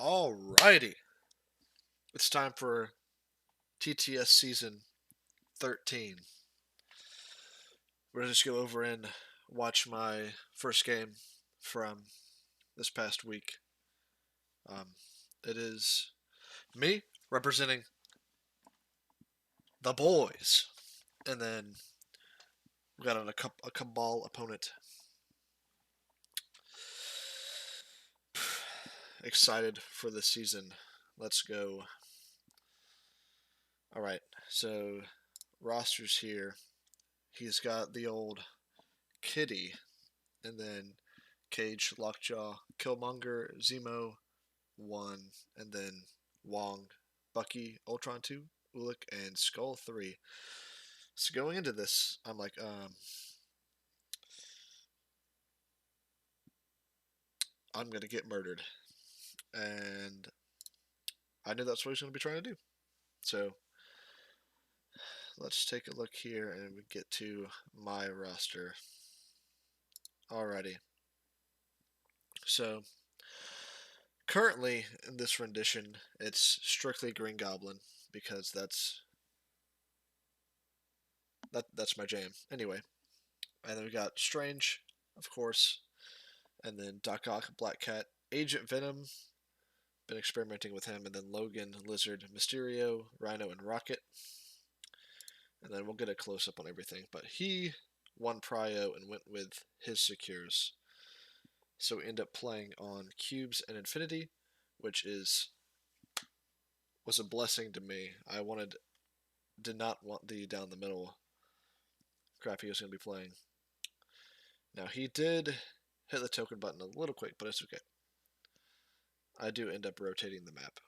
Alrighty. It's time for TTS Season 13. We're going to just go over and watch my first game from this past week. It is me representing the boys. And then we got a Cabal opponent. Excited for this season. Let's go. Alright, so rosters here. He's got the old Kitty, and then Cage, Lockjaw, Killmonger, Zemo, 1, and then Wong, Bucky, Ultron 2, Ulik, and Skull 3. So going into this, I'm like, I'm going to get murdered. And I knew that's what he was going to be trying to do. So let's take a look here and we get to my roster. Alrighty. So currently in this rendition, it's strictly Green Goblin because that's my jam. Anyway, and then we got Strange, of course, and then Doc Ock, Black Cat, Agent Venom. Been experimenting with him, and then Logan, Lizard, Mysterio, Rhino, and Rocket. And then we'll get a close up on everything. But he won Prio and went with his secures. So we end up playing on Cubes and Infinity, which was a blessing to me. Did not want the down the middle crap he was going to be playing. Now he did hit the token button a little quick, but it's okay. I do end up rotating the map.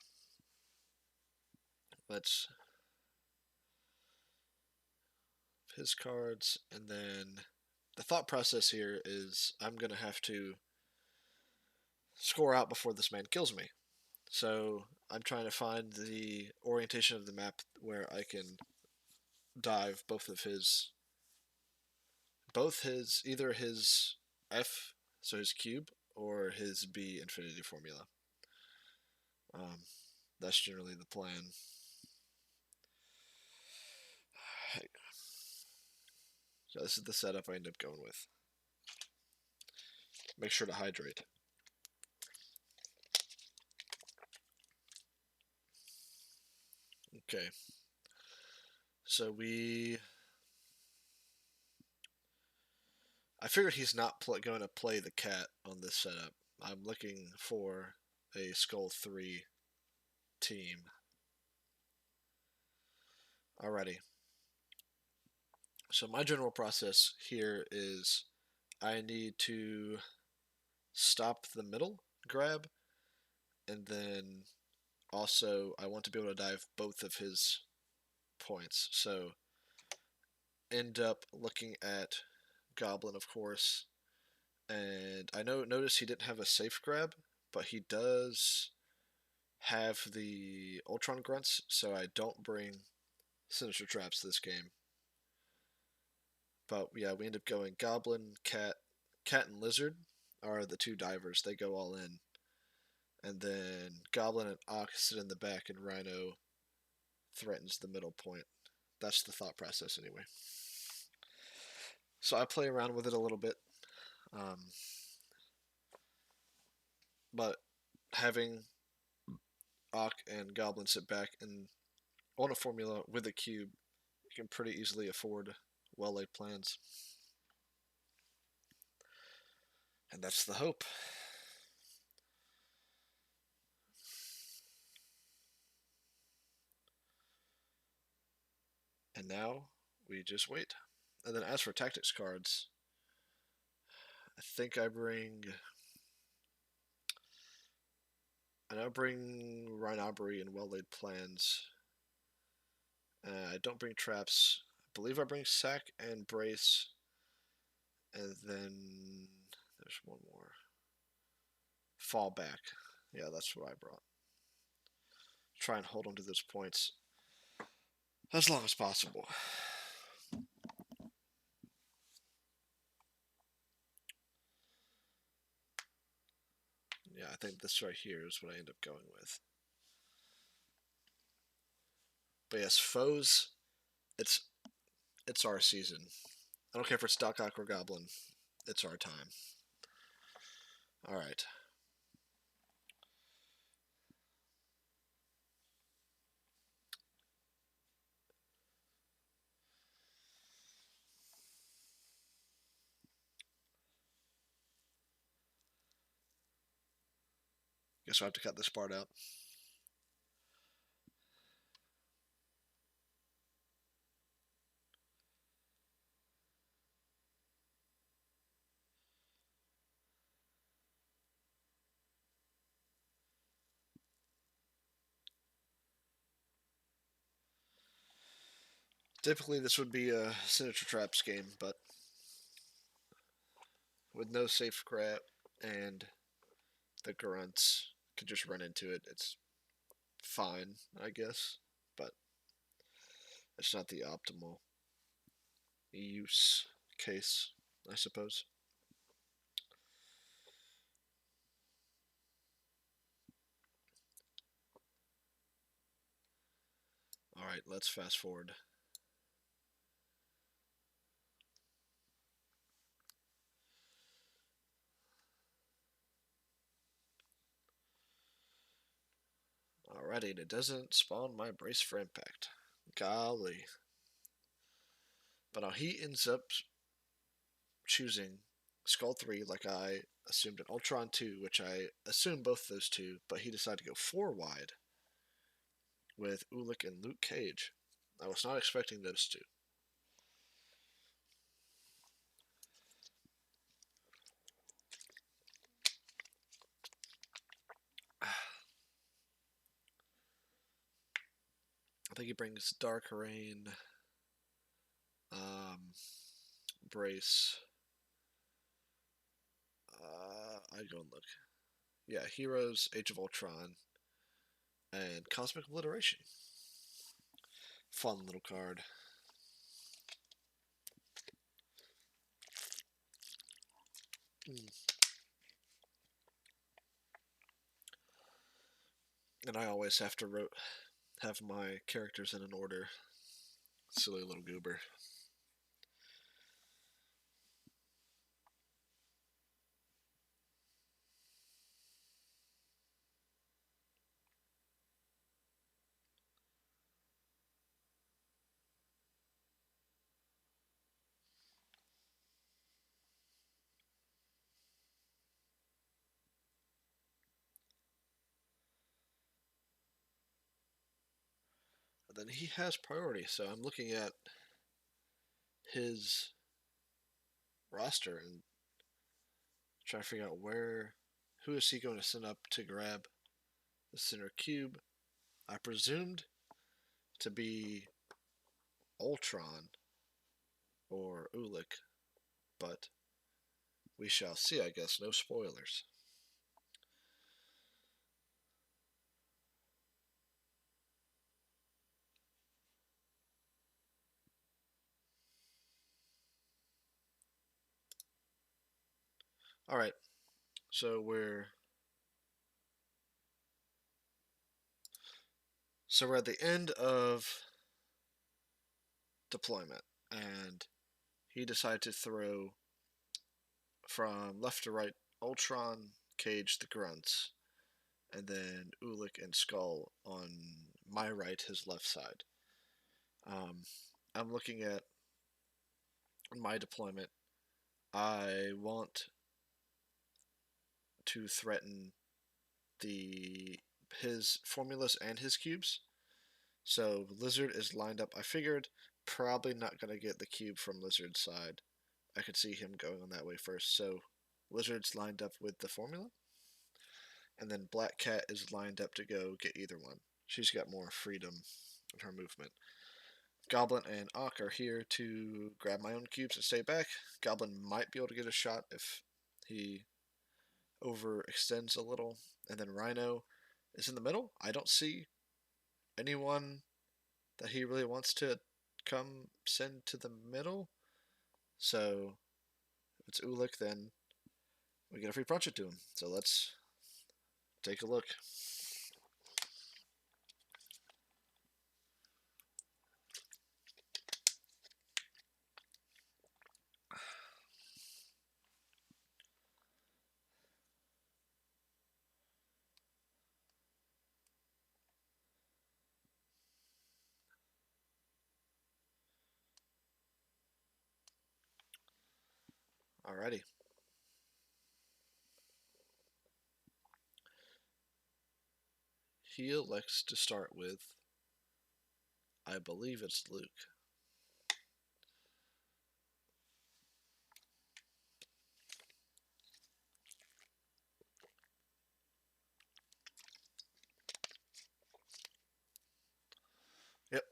Let's his cards, and then the thought process here is I'm going to have to score out before this man kills me. So I'm trying to find the orientation of the map where I can dive either his F, so his cube, or his B infinity formula. That's generally the plan. So this is the setup I end up going with. Make sure to hydrate. Okay. So I figured he's not going to play the cat on this setup. I'm looking for a Skull 3 team. Alrighty. So my general process here is I need to stop the middle grab, and then also I want to be able to dive both of his points. So end up looking at Goblin, of course, and I notice he didn't have a safe grab, but he does have the Ultron grunts, so I don't bring Sinister Traps this game. But yeah, we end up going Goblin, Cat, and Lizard are the two divers. They go all in. And then Goblin and Ox sit in the back, and Rhino threatens the middle point. That's the thought process, anyway. So I play around with it a little bit. But having Ock and Goblin sit back and on a formula with a cube, you can pretty easily afford well-laid plans. And that's the hope. And now we just wait. And then as for tactics cards, I think I bring Rhinobbery and well-laid plans. I don't bring traps. I believe I bring sack and brace. And then there's one more. Fallback. Yeah, that's what I brought. Try and hold on to those points as long as possible. Yeah, I think this right here is what I end up going with. But yes, foes, it's it's our season. I don't care if it's Doc Ock or Goblin. It's our time. All right. Guess I have to cut this part out. Typically, this would be a signature traps game, but with no safe grab and the grunts could just run into it. It's fine, I guess, but it's not the optimal use case, I suppose. All right, let's fast forward. Alrighty, and it doesn't spawn my brace for impact. Golly. But now he ends up choosing Skull 3 like I assumed an Ultron 2, which I assumed both those two, but he decided to go 4 wide with Ulik and Luke Cage. I was not expecting those two. I think he brings Dark Rain, Brace. I'd go and look. Yeah, Heroes, Age of Ultron, and Cosmic Obliteration. Fun little card. And I always have to have my characters in an order. Silly little goober. And then he has priority, so I'm looking at his roster and trying to figure out who is he going to send up to grab the center cube. I presumed to be Ultron or Ulik, but we shall see, I guess. No spoilers. All right, so we're at the end of deployment, and he decided to throw from left to right Ultron, Cage, the Grunts, and then Ulik and Skull on my right, his left side. I'm looking at my deployment. I want to threaten the his formulas and his cubes. So Lizard is lined up. I figured probably not gonna get the cube from Lizard's side. I could see him going on that way first. So Lizard's lined up with the formula, and then Black Cat is lined up to go get either one. She's got more freedom in her movement. Goblin and Ock are here to grab my own cubes and stay back. Goblin might be able to get a shot if he overextends a little. And then Rhino is in the middle. I don't see anyone that he really wants to come send to the middle. So if it's Ulik, then we get a free project to him. So let's Take a look. Alrighty. He elects to start with, I believe it's Luke. Yep.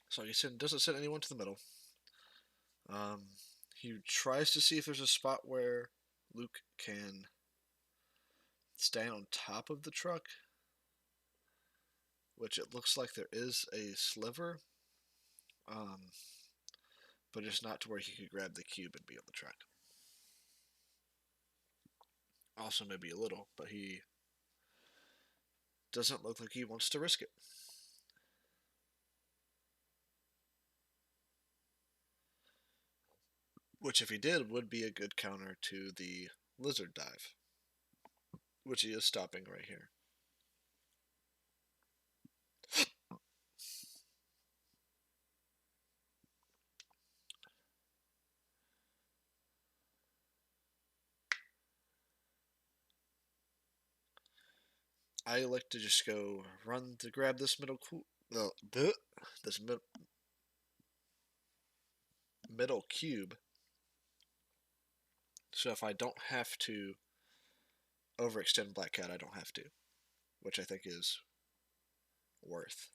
So he doesn't send anyone to the middle. He tries to see if there's a spot where Luke can stand on top of the truck, which it looks like there is a sliver, but it's not to where he could grab the cube and be on the truck. Also, maybe a little, but he doesn't look like he wants to risk it. Which, if he did, would be a good counter to the lizard dive, which he is stopping right here. I like to just go run to grab this this middle cube. So if I don't have to overextend Black Cat, I don't have to, which I think is worth.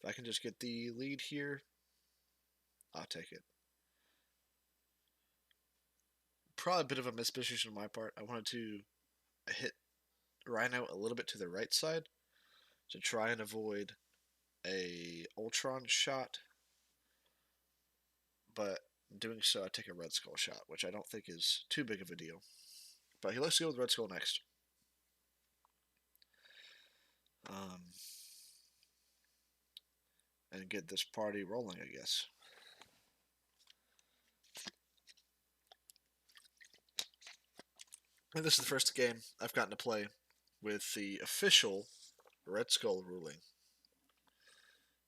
If I can just get the lead here, I'll take it. Probably a bit of a misposition on my part. I wanted to hit Rhino a little bit to the right side to try and avoid a Ultron shot, but doing so I take a Red Skull shot, which I don't think is too big of a deal. But he likes to go with Red Skull next. And get this party rolling, I guess. And this is the first game I've gotten to play with the official Red Skull ruling.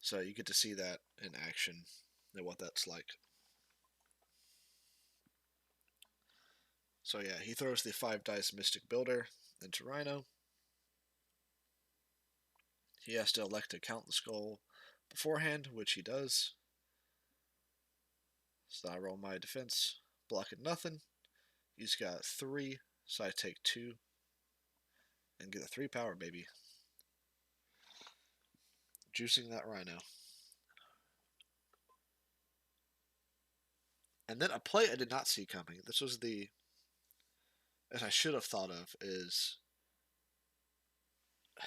So you get to see that in action and what that's like. So yeah, he throws the 5 dice Mystic Builder into Rhino. He has to elect to count the skull beforehand, which he does. So I roll my defense, blocking nothing. He's got 3, so I take 2 and get a 3 power, baby. Juicing that Rhino. And then a play I did not see coming. This was the, as I should have thought of, is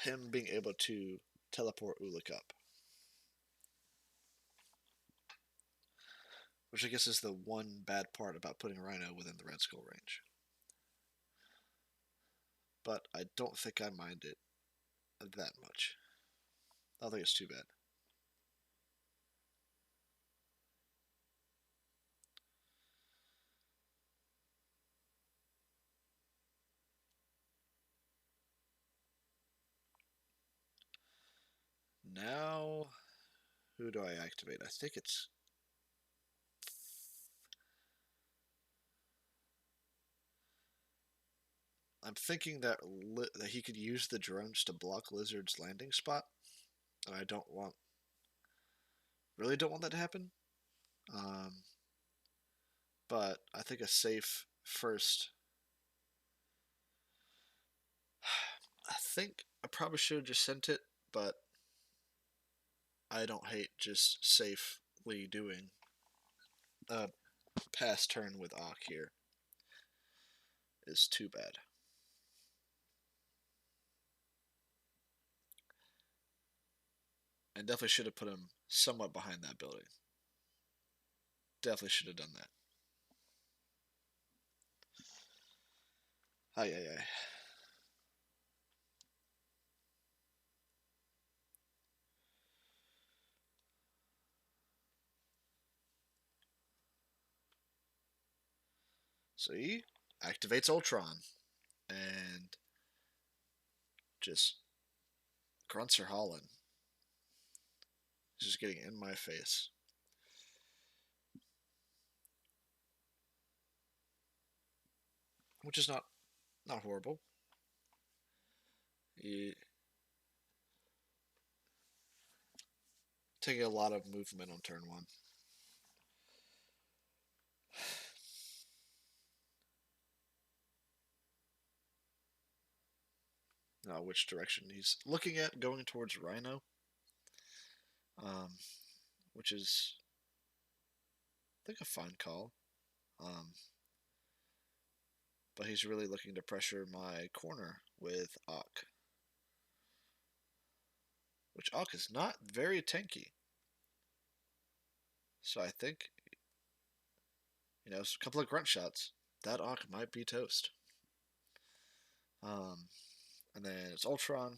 him being able to teleport Ulik up. Which I guess is the one bad part about putting Rhino within the Red Skull range. But I don't think I mind it that much. I don't think it's too bad. Now, who do I activate? I think it's... I'm thinking that he could use the drones to block Lizard's landing spot, and I really don't want that to happen. But I think a safe first. I think I probably should have just sent it, but I don't hate just safely doing a pass turn with Ak here. Is too bad. I definitely should have put him somewhat behind that building. Definitely should have done that. Ay, ay, ay. So he activates Ultron and just grunts are hauling. He's just getting in my face. Which is not horrible. He taking a lot of movement on turn one. Which direction he's looking at, going towards Rhino, um, which is, I think, a fine call. Um, but he's really looking to pressure my corner with Ock, which Ock is not very tanky. So I think, a couple of grunt shots, that Ock might be toast. And then it's Ultron,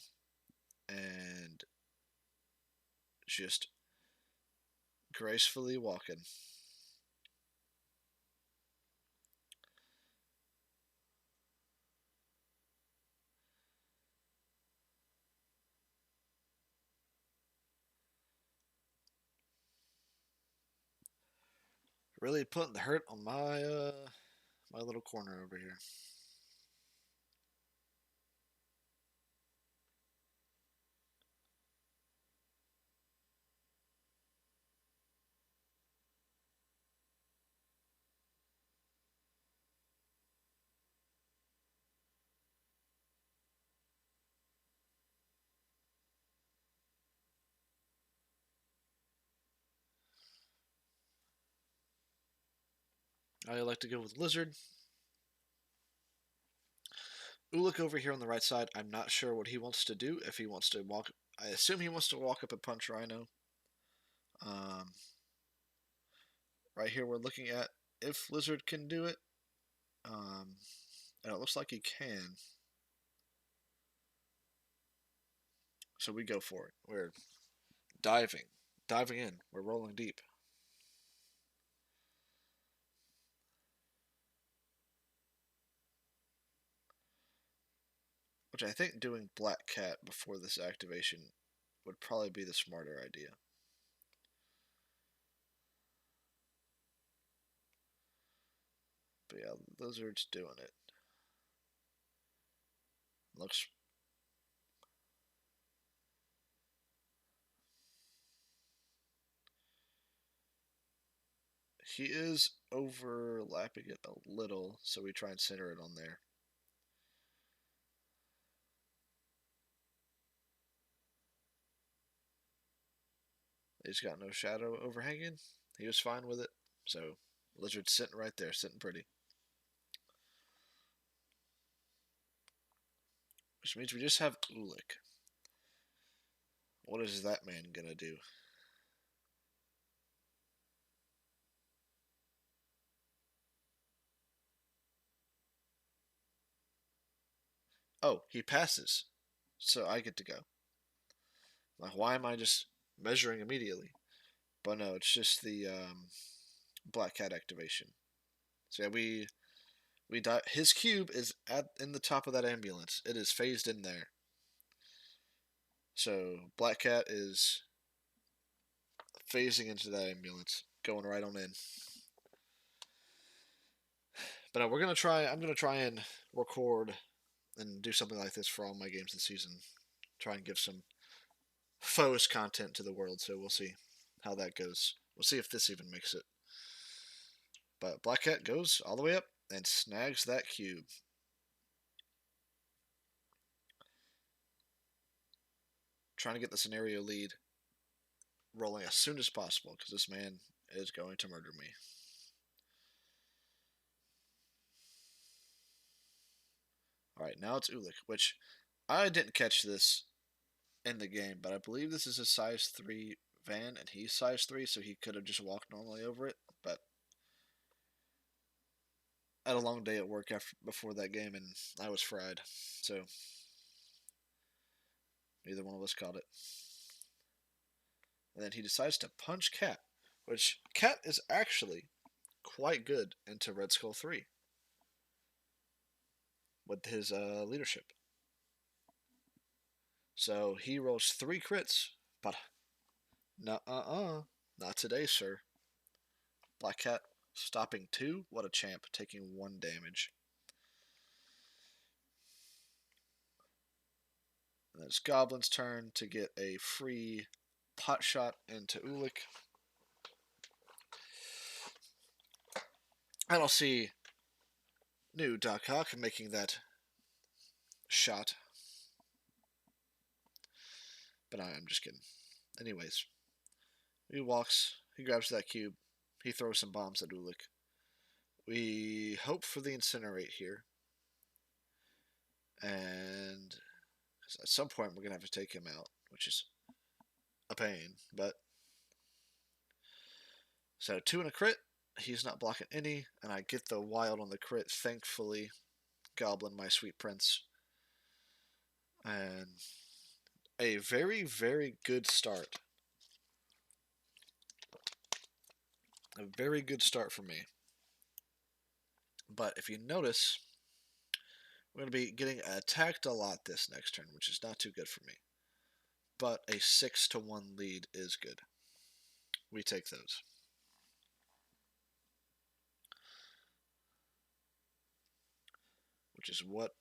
and just gracefully walking. Really putting the hurt on my little corner over here. I like to go with Lizard. Ulik over here on the right side, I'm not sure what he wants to do. If he wants to walk, I assume he wants to walk up and punch Rhino. Um, right here, we're looking at if Lizard can do it. And it looks like he can. So we go for it. We're diving in. We're rolling deep. Which I think doing Black Cat before this activation would probably be the smarter idea. But yeah, Lizard's doing it. Looks. He is overlapping it a little, so we try and center it on there. He's got no shadow overhanging. He was fine with it. So Lizard's sitting right there, sitting pretty. Which means we just have Ulik. What is that man gonna do? Oh, he passes. So I get to go. Like, why am I just measuring immediately? But no, it's just the Black Cat activation. So yeah, we die. His cube is in the top of that ambulance. It is phased in there. So Black Cat is phasing into that ambulance, going right on in. But no, we're gonna try. I'm gonna try and record and do something like this for all my games this season. Try and give some foes content to the world. So we'll see how that goes. We'll see if this even makes it. But Black Cat goes all the way up and snags that cube. Trying to get the scenario lead rolling as soon as possible because this man is going to murder me. Alright, now it's Ulik, which I didn't catch this in the game, but I believe this is a size 3 van, and he's size 3, so he could have just walked normally over it. But had a long day at work before that game, and I was fried. So neither one of us caught it. And then he decides to punch Cat, which Cat is actually quite good into Red Skull 3 with his leadership. So he rolls 3 crits, but not today, sir. Black Cat stopping 2. What a champ, taking 1 damage. And it's Goblin's turn to get a free pot shot into Ulik. I don't see new Doc Ock making that shot. But I'm just kidding. Anyways, he grabs that cube, he throws some bombs at Ulik. We hope for the incinerate here. And at some point we're going to have to take him out, which is a pain. But so 2 and a crit. He's not blocking any, and I get the wild on the crit, thankfully. Goblin, my sweet prince. And a very, very good start. A very good start for me. But if you notice, we're going to be getting attacked a lot this next turn, which is not too good for me. But a 6-1 lead is good. We take those. Which is what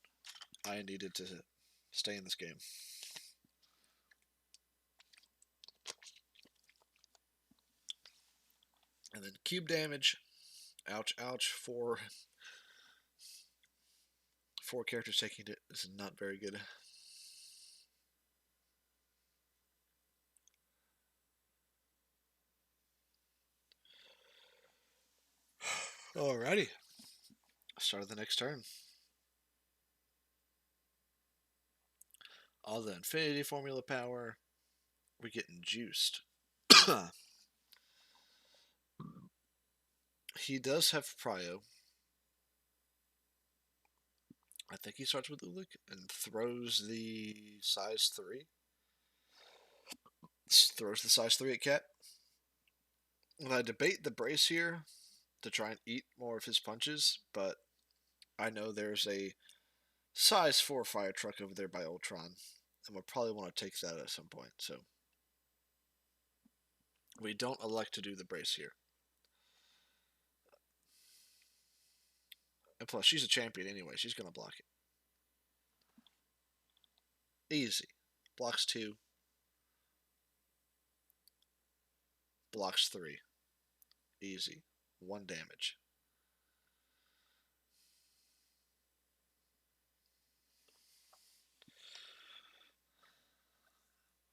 I needed to stay in this game. And then cube damage. Ouch, ouch. 4 characters taking it is not very good. Alrighty. Start of the next turn. All the infinity formula power. We're getting juiced. He does have Prio. I think he starts with Ulik and throws the size 3. Throws the size 3 at Cat. And I debate the brace here to try and eat more of his punches, but I know there's a size 4 fire truck over there by Ultron, and we'll probably want to take that at some point, so we don't elect to do the brace here. And plus, she's a champion anyway. She's going to block it. Easy. Blocks 2. Blocks 3. Easy. 1 damage.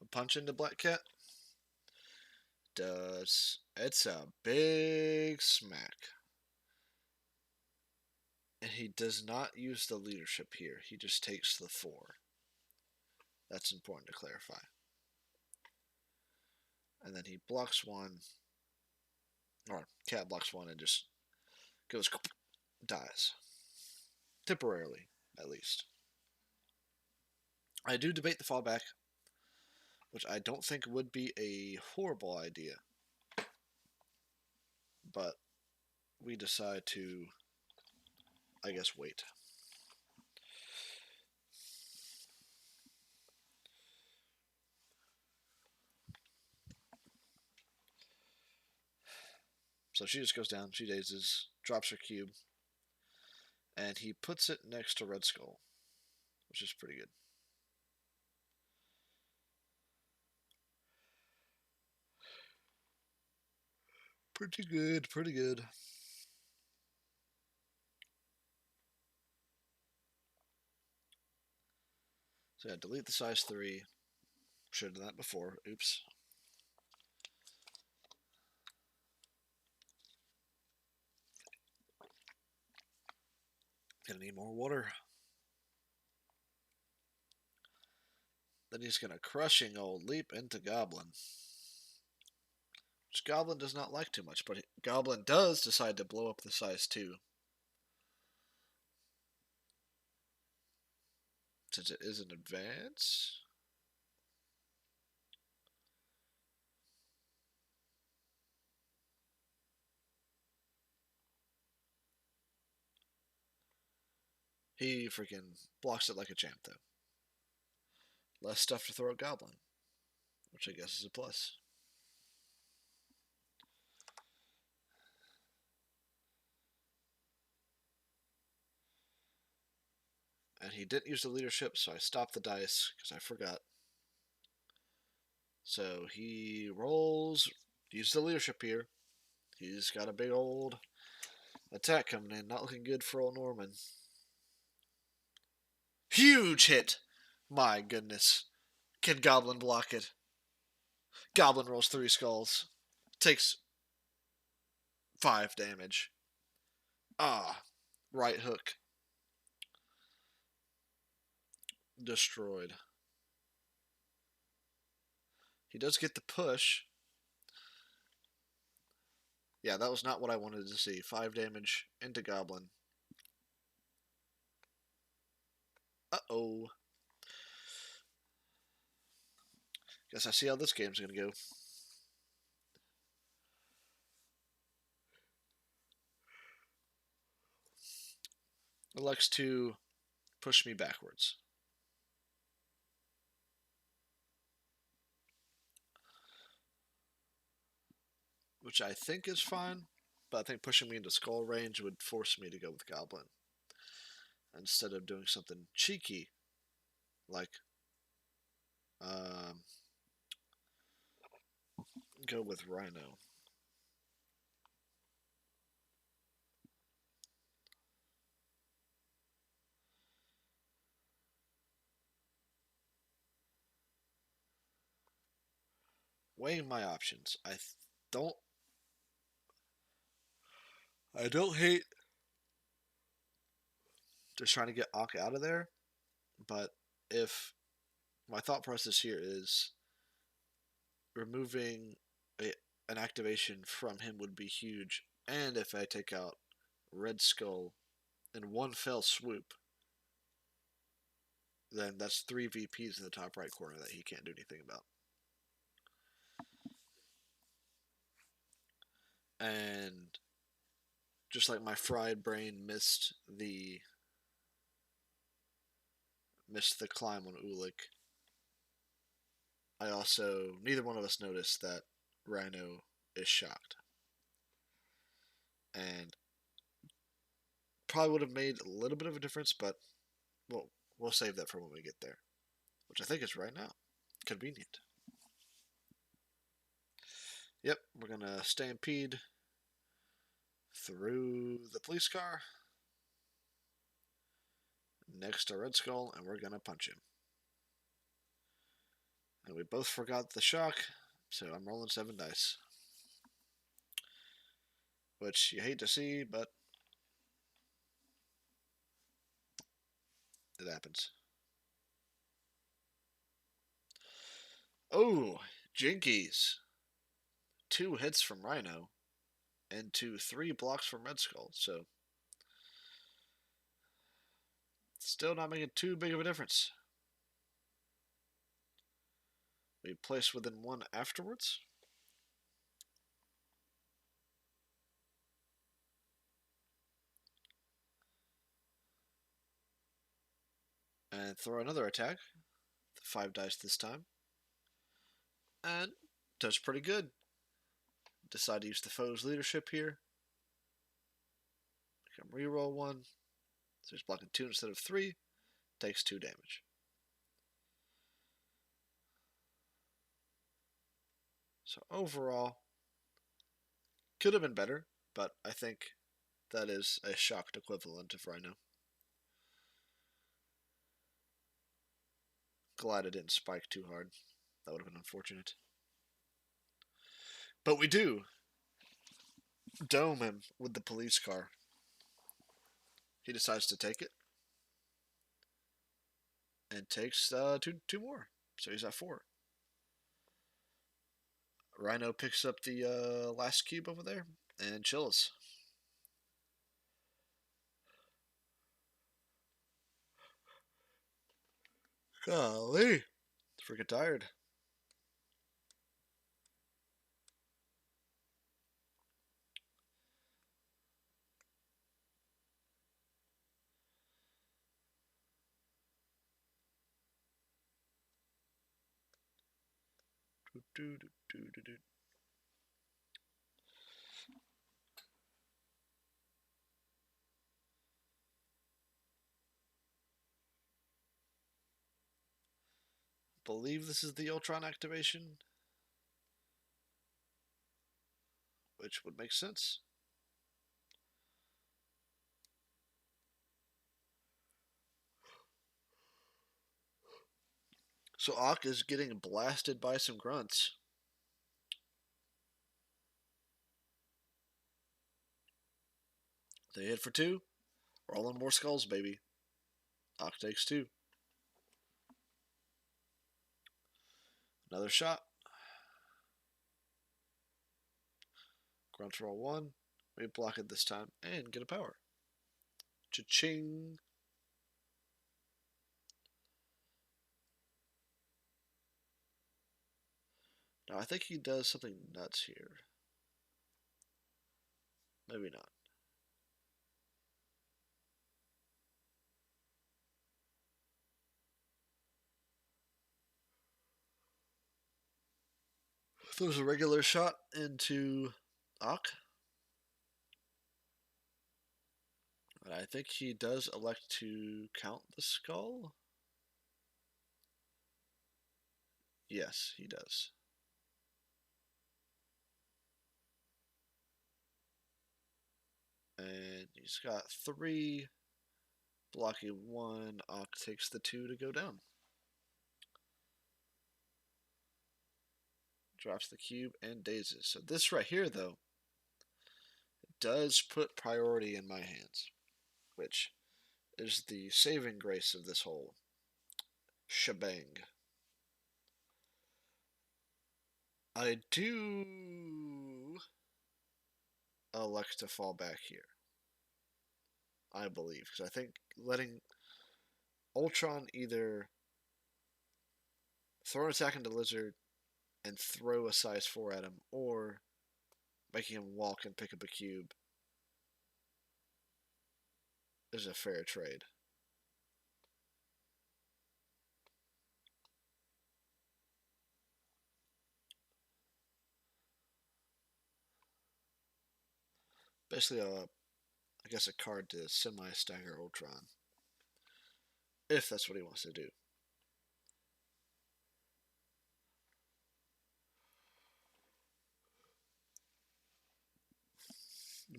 A punch into Black Cat. It's a big smack. And he does not use the leadership here. He just takes the 4. That's important to clarify. And then he blocks 1. Or Cat blocks 1 and just goes, dies. Temporarily, at least. I do debate the fallback, which I don't think would be a horrible idea. But we decide to, I guess, wait. So she just goes down, she dazes, drops her cube, and he puts it next to Red Skull, which is pretty good. Pretty good, pretty good. So yeah, delete the size 3. Should have done that before. Oops. Gonna need more water. Then he's gonna crushing old leap into Goblin. Which Goblin does not like too much, but Goblin does decide to blow up the size 2. since it is an advance. He freaking blocks it like a champ, though. Less stuff to throw at Goblin, which I guess is a plus. And he didn't use the leadership, so I stopped the dice because I forgot. So he rolls, uses the leadership here. He's got a big old attack coming in. Not looking good for old Norman. Huge hit! My goodness. Can Goblin block it? Goblin rolls 3 skulls. Takes 5 damage. Ah. Right hook. Destroyed. He does get the push. Yeah, that was not what I wanted to see. 5 damage into Goblin. Uh-oh. Guess I see how this game's gonna go. It likes to push me backwards. Which I think is fine, but I think pushing me into skull range would force me to go with Goblin. Instead of doing something cheeky, like go with Rhino. Weighing my options. don't I don't hate just trying to get Ankh out of there, but if my thought process here is removing an activation from him would be huge, and if I take out Red Skull in one fell swoop, then that's 3 VPs in the top right corner that he can't do anything about. And just like my fried brain missed the climb on Ulik, I also, neither one of us noticed that Rhino is shocked. And probably would have made a little bit of a difference, but we'll save that for when we get there, which I think is right now. Convenient. Yep, we're gonna stampede through the police car next to Red Skull, and we're gonna punch him. And we both forgot the shock, so I'm rolling 7 dice. Which you hate to see, but it happens. Oh, Jinkies. 2 hits from Rhino, and 3 blocks from Red Skull, so still not making too big of a difference. We place within 1 afterwards. And throw another attack. 5 dice this time. And does pretty good. Decide to use the foe's leadership here. I can reroll 1. So he's blocking 2 instead of 3. Takes 2 damage. So overall, could have been better, but I think that is a shocked equivalent of Rhino. Glad it didn't spike too hard. That would have been unfortunate. But we do dome him with the police car. He decides to take it. And takes two more. So he's at 4. Rhino picks up the last cube over there and chills. Golly. Freaking tired. Believe this is the Ultron activation, which would make sense. So Ock is getting blasted by some grunts. They hit for 2. Rolling more skulls, baby. Ock takes 2. Another shot. Grunts roll 1. We block it this time and get a power. Cha-ching. Now I think he does something nuts here. Maybe not. Throws a regular shot into Ock. And I think he does elect to count the skull. Yes, he does. And he's got 3, blocking 1. Ock takes the 2 to go down. Drops the cube and dazes. So this right here, though, does put priority in my hands, which is the saving grace of this whole shebang. I do elect to fall back here, I believe, because I think letting Ultron either throw an attack into Lizard and throw a size 4 at him, or making him walk and pick up a cube is a fair trade. Basically, I guess a card to semi-stagger Ultron, if that's what he wants to do.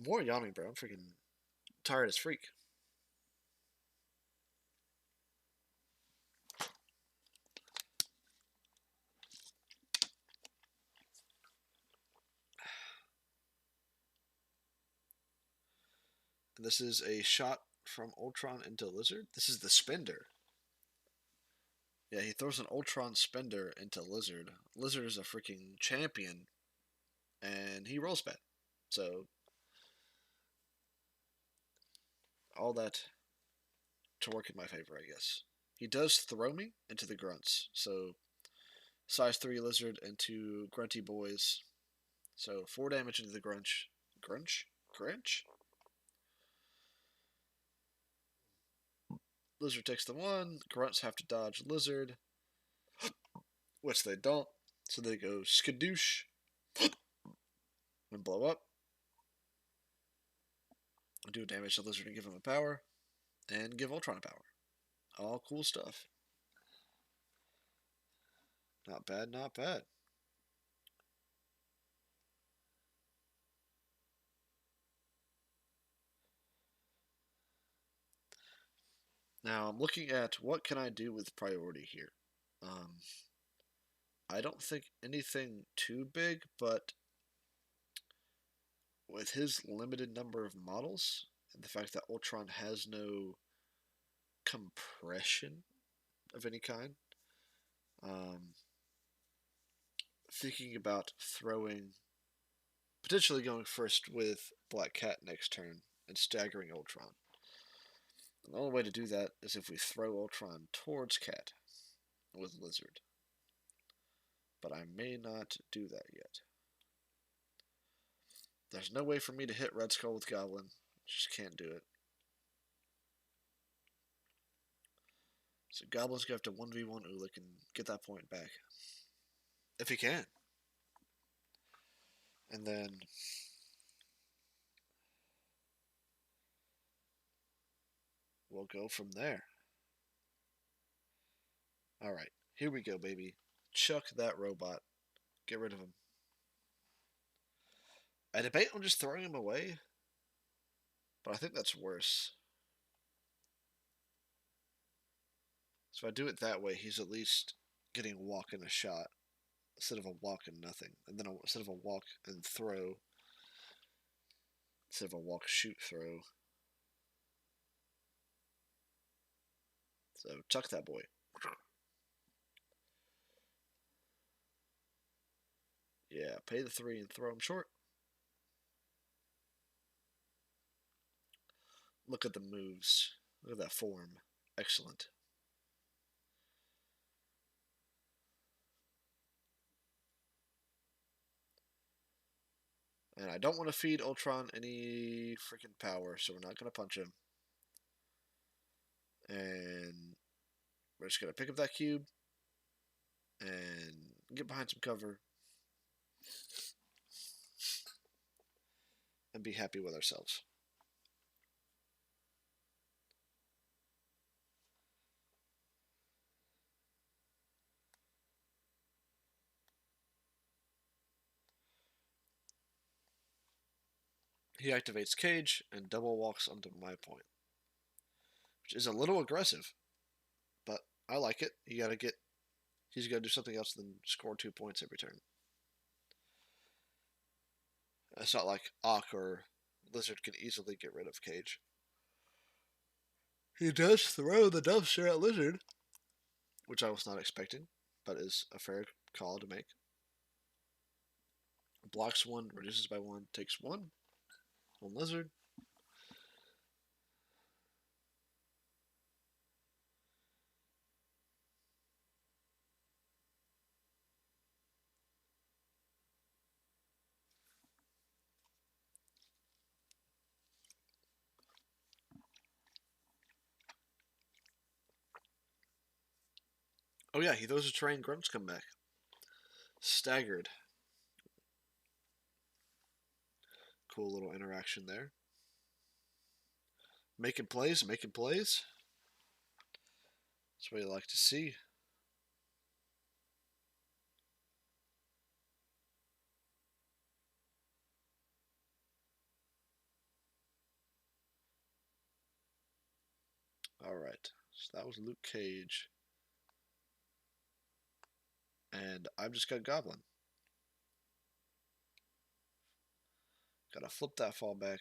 More yawning, bro. I'm freaking tired as freak. And this is a shot from Ultron into Lizard. This is the Spender. Yeah, he throws an Ultron Spender into Lizard. Lizard is a freaking champion, and he rolls bad. So, all that to work in my favor, I guess. He does throw me into the grunts. So, size 3 Lizard into Grunty Boys. So, 4 damage into the Grunch. Grunch? Grunch? Lizard takes the 1. Grunts have to dodge Lizard, which they don't. So they go skadoosh and blow up. Do damage to Lizard and give him a power. And give Ultron a power. All cool stuff. Not bad, not bad. Now I'm looking at what can I do with priority here. I don't think anything too big, but with his limited number of models and the fact that Ultron has no compression of any kind, thinking about potentially going first with Black Cat next turn and staggering Ultron. The only way to do that is if we throw Ultron towards Cat. with Lizard. But I may not do that yet. There's no way for me to hit Red Skull with Goblin. Just can't do it. So Goblin's gonna have to 1v1 Ulik and get that point back. If he can. And then we'll go from there. Alright, here we go, baby. Chuck that robot. Get rid of him. I debate on just throwing him away, but I think that's worse. So if I do it that way, he's at least getting a walk and a shot instead of a walk and nothing. And then instead of a walk and throw, instead of a walk, shoot, throw. So chuck that boy. Yeah, pay the 3 and throw him short. Look at the moves. Look at that form. Excellent. And I don't want to feed Ultron any freaking power, so we're not going to punch him. And we're just going to pick up that cube and get behind some cover and be happy with ourselves. He activates Cage and double walks onto my point, which is a little aggressive, but I like it. He's got to do something else than score 2 points every turn. It's not like Ock or Lizard can easily get rid of Cage. He does throw the dumpster at Lizard, which I was not expecting, but is a fair call to make. Blocks 1, reduces by 1, takes 1 on Lizard. Oh yeah, he throws a train, grunts come back. Staggered. Cool little interaction there. Making plays, making plays. That's what you like to see. Alright, so that was Luke Cage. And I've just got Goblin. Gotta flip that fallback.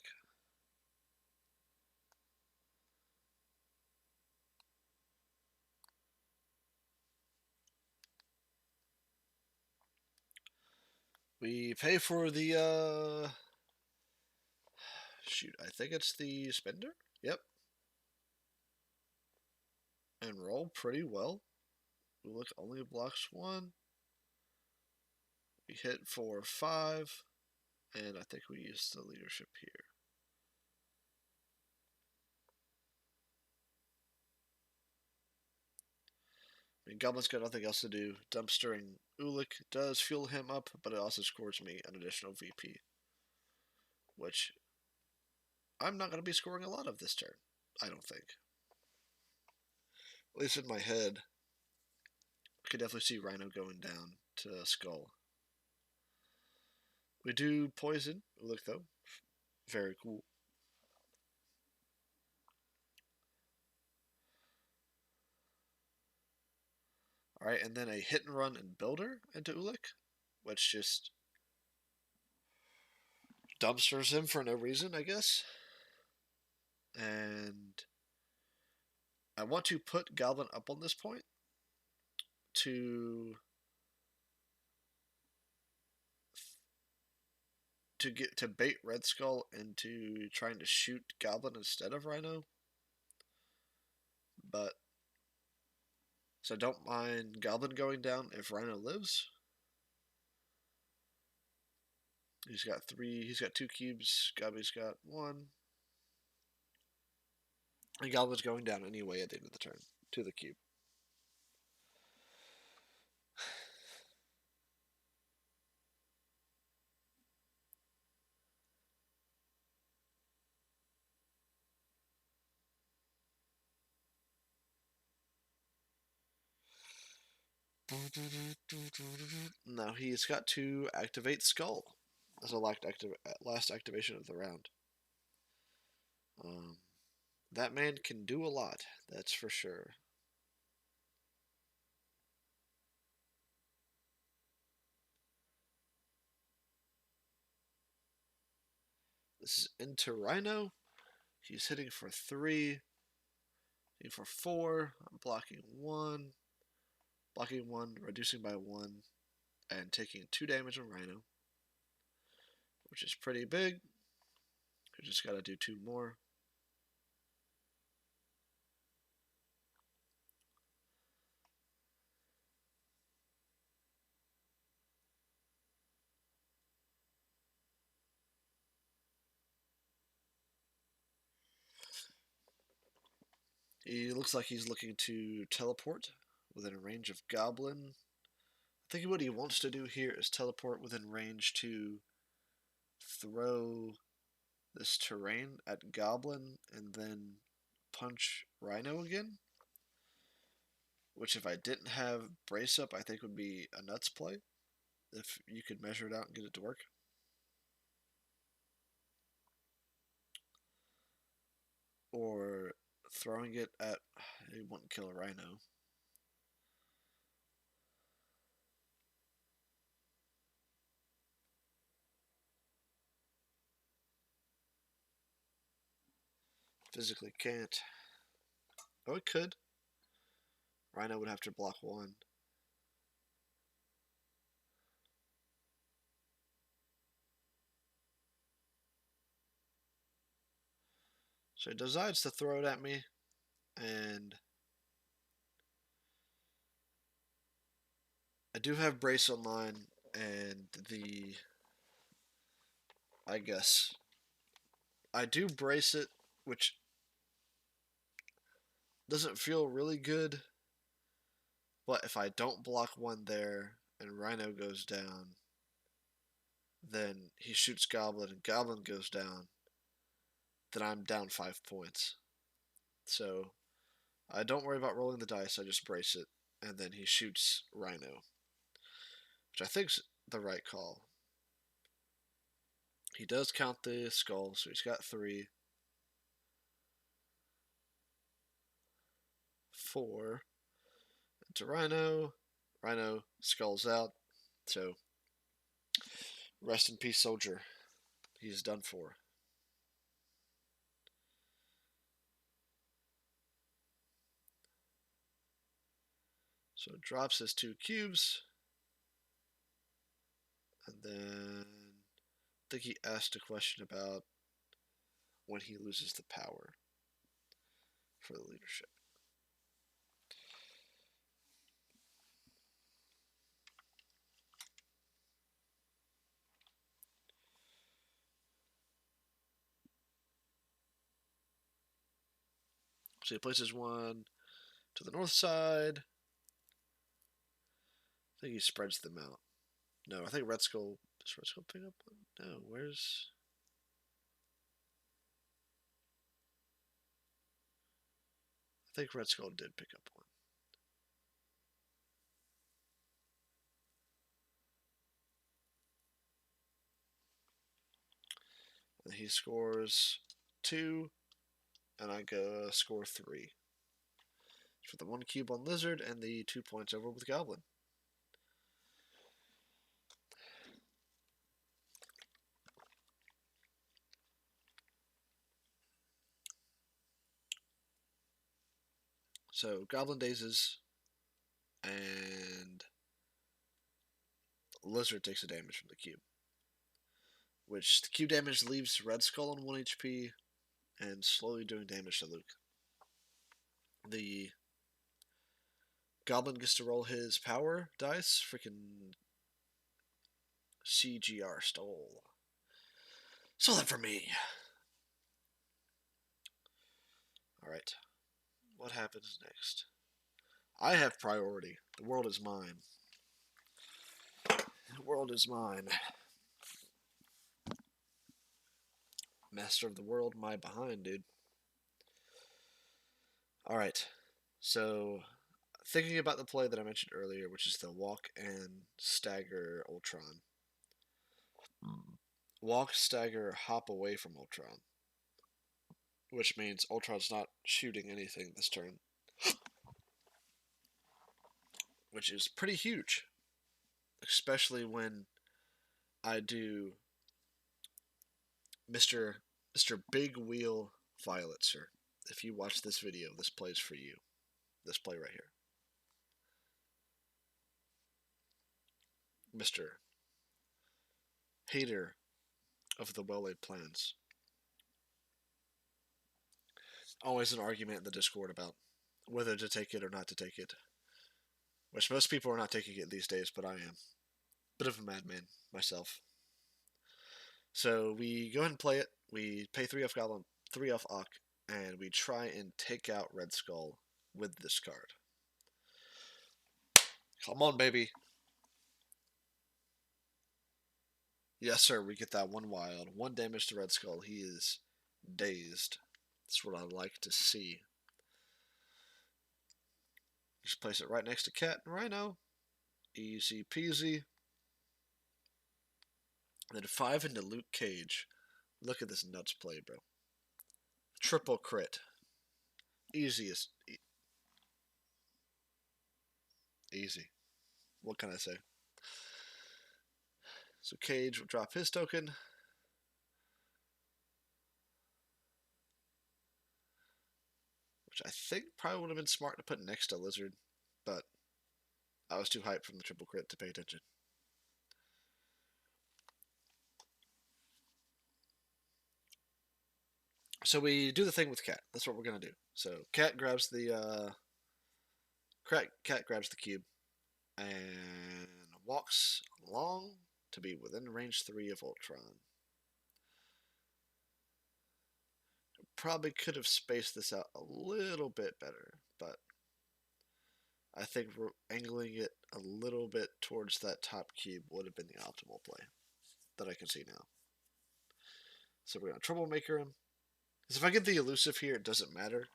We pay for the, shoot, I think it's the spender? Yep. And roll pretty well. Look, only blocks 1. We hit 4 or 5. And I think we use the leadership here. I mean, Goblin's got nothing else to do. Dumpstering Ulik does fuel him up, but it also scores me an additional VP. Which I'm not going to be scoring a lot of this turn. I don't think. At least in my head. I could definitely see Rhino going down to Skull. We do poison Ulik though. Very cool. Alright, and then a hit and run and builder into Ulik, which just dumpsters him for no reason, I guess. And I want to put Goblin up on this point to get to bait Red Skull into trying to shoot Goblin instead of Rhino. But So don't mind Goblin going down if Rhino lives. He's got 3. He's got 2 cubes. Gobby's got 1. And Goblin's going down anyway at the end of the turn to the cube. Now he's got to activate Skull as a last activation of the round. That man can do a lot, that's for sure. This is into Rhino. He's hitting for 3, hitting for 4. I'm blocking 1, reducing by 1, and taking 2 damage on Rhino, which is pretty big. We just gotta do 2 more. He looks like he's looking to teleport within a range of Goblin. I think what he wants to do here is teleport within range to throw this terrain at Goblin and then punch Rhino again. Which, if I didn't have Brace Up, I think would be a nuts play. If you could measure it out and get it to work. Or throwing it at. It wouldn't kill a Rhino. Physically can't. Oh, it could. Rhino would have to block 1. So he decides to throw it at me, and I do have Brace online, and I guess I do brace it, which doesn't feel really good, but if I don't block 1 there and Rhino goes down, then he shoots Goblin and Goblin goes down, then I'm down 5 points. So I don't worry about rolling the dice, I just brace it, and then he shoots Rhino, which I think's the right call. He does count the skull, so he's got 3. 4 into Rhino. Rhino skulls out. So rest in peace, soldier. He's done for. So drops his 2 cubes. And then I think he asked a question about when he loses the power for the leadership. So he places 1 to the north side. I think he spreads them out. No, I think Red Skull. Does Red Skull pick up one? No, where's. I think Red Skull did pick up 1. And he scores 2, and I go score 3. For the 1 cube on Lizard and the 2 points over with Goblin. So Goblin dazes, and Lizard takes the damage from the cube. Which the cube damage leaves Red Skull on 1 HP and slowly doing damage to Luke. The Goblin gets to roll his power dice. Freaking CGR stole. Stole that from me. Alright. What happens next? I have priority. The world is mine. The world is mine. Master of the world, my behind, dude. Alright. So, thinking about the play that I mentioned earlier, which is the walk and stagger Ultron. Walk, stagger, hop away from Ultron. Which means Ultron's not shooting anything this turn. Which is pretty huge. Especially when I do Mr. Big Wheel Violitzer. If you watch this video, this plays for you. This play right here. Mr. Hater of the well-laid plans. Always an argument in the Discord about whether to take it or not to take it. Which most people are not taking it these days, but I am. Bit of a madman myself. So we go ahead and play it. We pay 3 off Goblin, 3 off Ock, and we try and take out Red Skull with this card. Come on, baby. Yes, sir, we get that 1 wild. 1 damage to Red Skull. He is dazed. That's what I like to see. Just place it right next to Cat and Rhino. Easy peasy. Then 5 into Luke Cage. Look at this nuts play, bro. Triple crit. Easiest. Easy. What can I say? So Cage will drop his token. Which I think probably would have been smart to put next to Lizard. But I was too hyped from the triple crit to pay attention. So we do the thing with Cat. That's what we're gonna do. So Cat grabs the Cat grabs the cube and walks along to be within range 3 of Ultron. Probably could have spaced this out a little bit better, but I think angling it a little bit towards that top cube would have been the optimal play that I can see now. So we're gonna troublemaker him. Because if I get the elusive here, it doesn't matter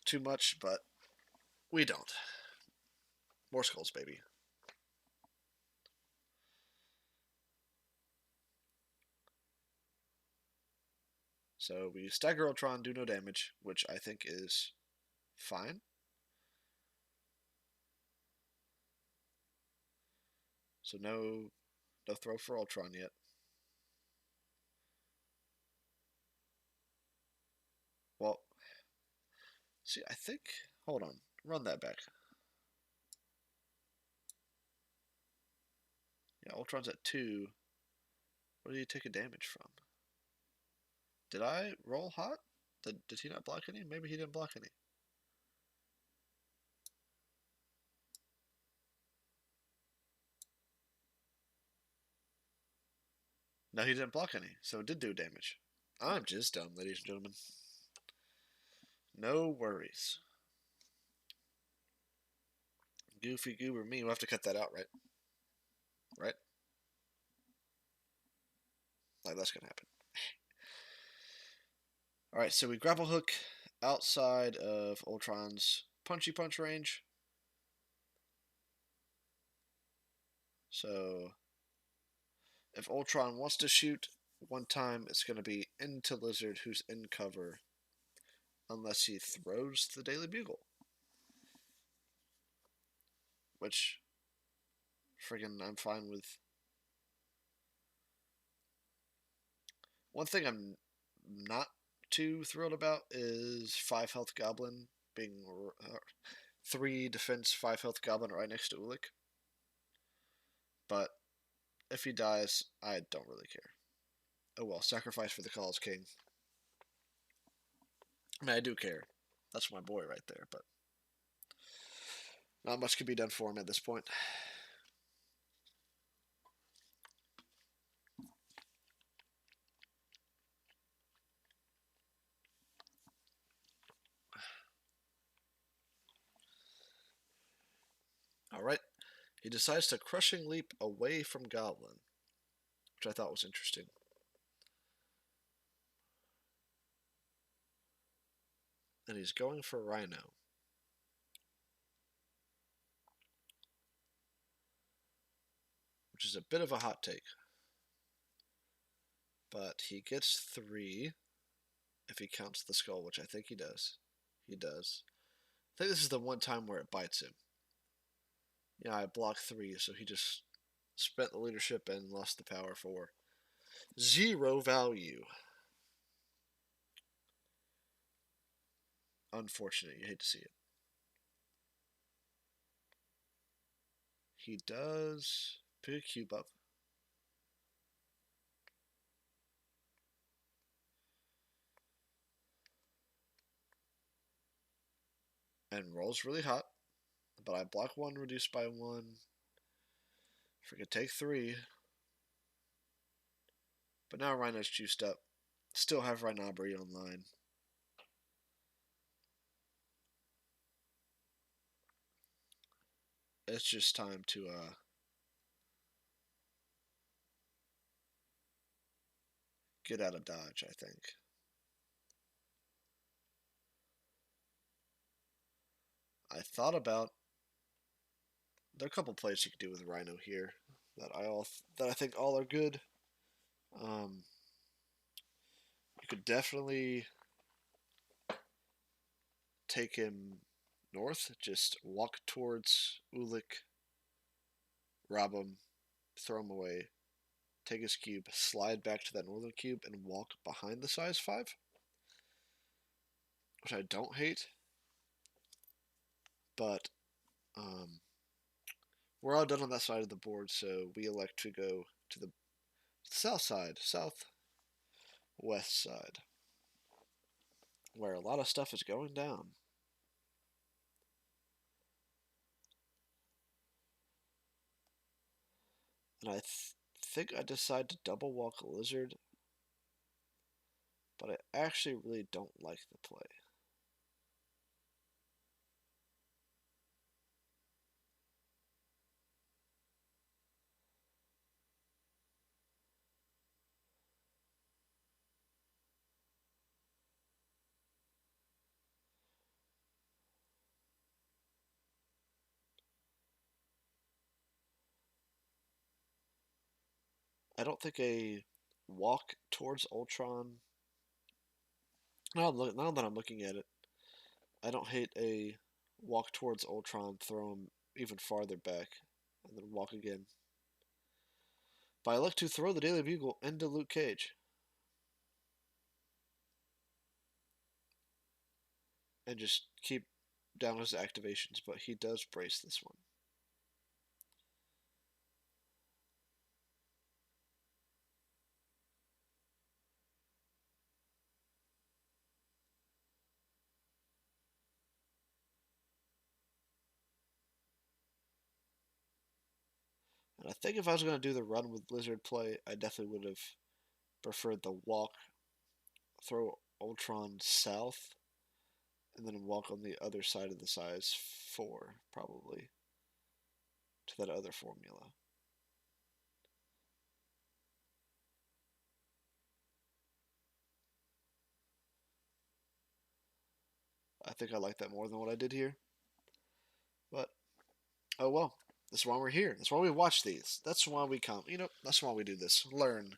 too much, but we don't. More skulls, baby. So we stagger Ultron, do no damage, which I think is fine. So no throw for Ultron yet. Well, see, I think, hold on, run that back. Yeah, Ultron's at 2. What did he take a damage from? Did I roll hot? Did he not block any? Maybe he didn't block any. No, he didn't block any, so it did do damage. I'm just dumb, ladies and gentlemen. No worries. Goofy goober me. We'll have to cut that out, right? Right? Like, that's gonna happen. Alright, so we grapple hook outside of Ultron's punchy punch range. So, if Ultron wants to shoot 1 time, it's going to be into Lizard, who's in cover, unless he throws the Daily Bugle. Which, friggin' I'm fine with. One thing I'm not too thrilled about is 5 health Goblin being 3 defense, 5 health Goblin right next to Ulik. But if he dies, I don't really care. Oh well, sacrifice for the cause, King. I mean, I do care. That's my boy right there, but Not much can be done for him at this point. Alright. He decides to Crushing Leap away from Goblin, which I thought was interesting. And he's going for Rhino. Which is a bit of a hot take. But he gets 3 if he counts the skull, which I think he does. He does. I think this is the one time where it bites him. Yeah, I blocked 3, so he just spent the leadership and lost the power for 0 value. Unfortunate. You hate to see it. He does pick a cube up. And rolls really hot. But I block 1, reduce by 1. If we could take 3. But now Rhino's juiced up. Still have Rhinobry online. It's just time to get out of dodge, I think. I thought about there are a couple plays you could do with Rhino here that I think all are good. You could definitely take him north, just walk towards Ulik, rob him, throw him away, take his cube, slide back to that northern cube, and walk behind the size 5, which I don't hate. But we're all done on that side of the board, so we elect to go to the south side, southwest side, where a lot of stuff is going down. And I think I decide to double walk a lizard, but I actually really don't like the play. I don't think a walk towards Ultron. Now that I'm looking at it, I don't hate a walk towards Ultron, throw him even farther back, and then walk again. But I look to throw the Daily Bugle into Luke Cage. And just keep down his activations, but he does brace this one. And I think if I was going to do the run with Blizzard play, I definitely would have preferred the walk, throw Ultron south, and then walk on the other side of the size 4, probably, to that other formula. I think I like that more than what I did here. But, oh well. That's why we're here. That's why we watch these. That's why we come. That's why we do this. Learn.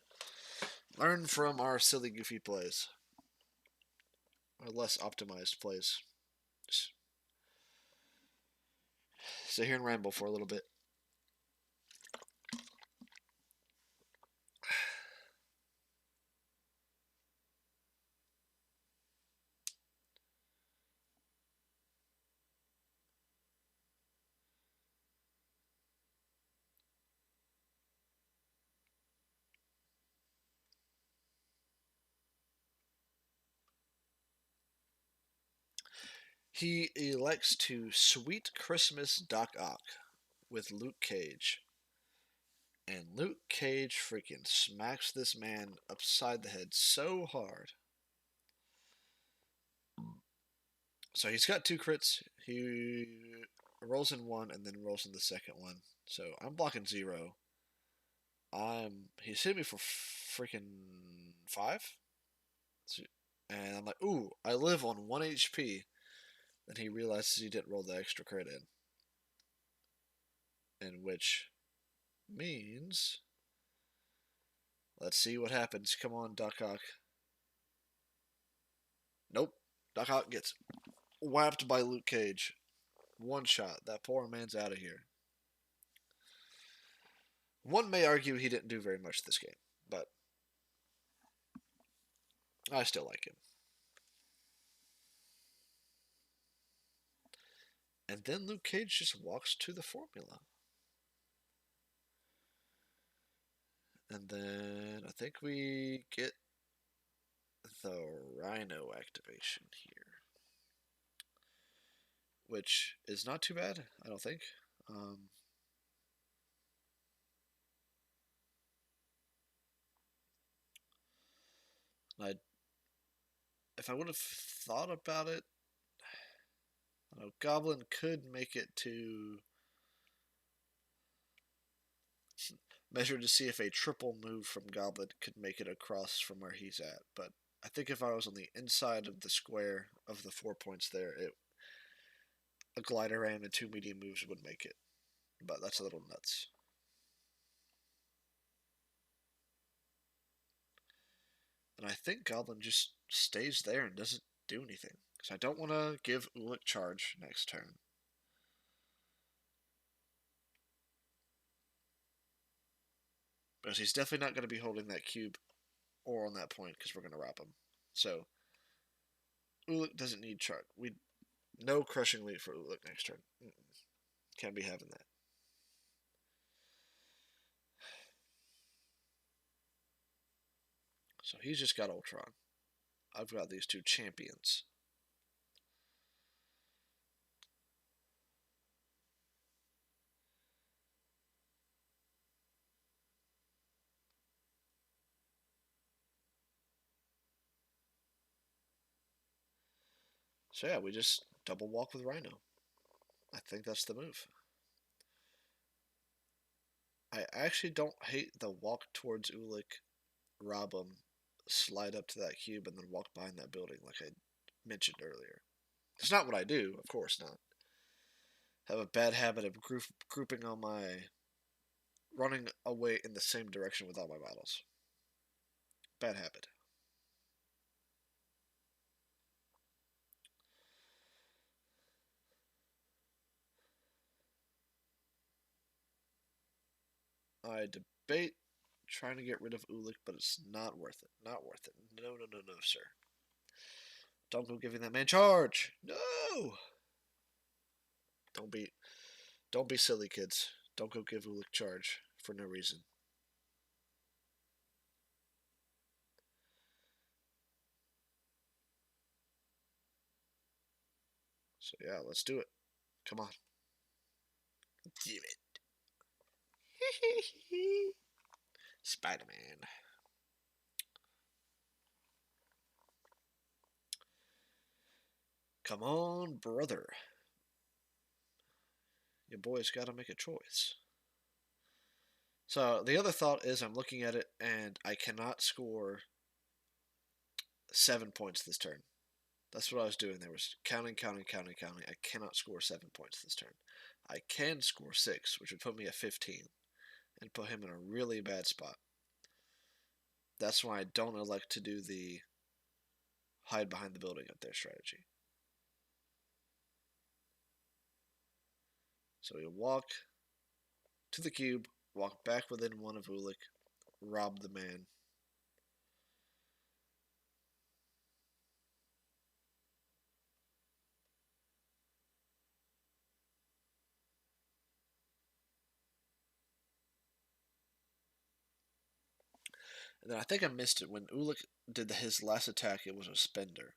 Learn from our silly, goofy plays. Or less optimized plays. Just sit here and ramble for a little bit. He elects to Sweet Christmas Doc Ock with Luke Cage. And Luke Cage freaking smacks this man upside the head so hard. So he's got 2 crits. He rolls in one and then rolls in the second one. So I'm blocking 0. He's hit me for freaking 5. And I'm like, ooh, I live on 1 HP. Then he realizes he didn't roll the extra crit in which means, let's see what happens. Come on, Doc Ock. Nope. Doc Ock gets whapped by Luke Cage. 1 shot. That poor man's out of here. One may argue he didn't do very much this game, but I still like him. And then Luke Cage just walks to the formula. And then I think we get the Rhino activation here, which is not too bad, I don't think. If I would have thought about it, I know Goblin could make it to measure to see if a triple move from Goblin could make it across from where he's at. But I think if I was on the inside of the square of the 4 points there, a glider ram and 2 medium moves would make it. But that's a little nuts. And I think Goblin just stays there and doesn't do anything. Because I don't want to give Ulik charge next turn. Because he's definitely not going to be holding that cube or on that point because we're going to wrap him. So, Ulik doesn't need charge. No crushing lead for Ulik next turn. Can't be having that. So he's just got Ultron. I've got these 2 champions. So yeah, we just double walk with Rhino. I think that's the move. I actually don't hate the walk towards Ulik, rob him, slide up to that cube, and then walk behind that building like I mentioned earlier. It's not what I do, of course not. Have a bad habit of grouping on running away in the same direction with all my models. Bad habit. I debate trying to get rid of Ulik, but it's not worth it. Not worth it. No, no, no, no, sir. Don't go giving that man charge. No. Don't be silly, kids. Don't go give Ulik charge for no reason. So yeah, let's do it. Come on. Damn it. Spider-Man. Come on, brother. Your boy's got to make a choice. So the other thought is I'm looking at it and I cannot score 7 points this turn. That's what I was doing. There was counting. I cannot score 7 points this turn. I can score 6, which would put me at 15 and put him in a really bad spot. That's why I don't elect to do the hide behind the building up there strategy. So we walk to the cube, walk back within 1 of Ulik, rob the man. And then I think I missed it when Ulik did his last attack. It was a spender.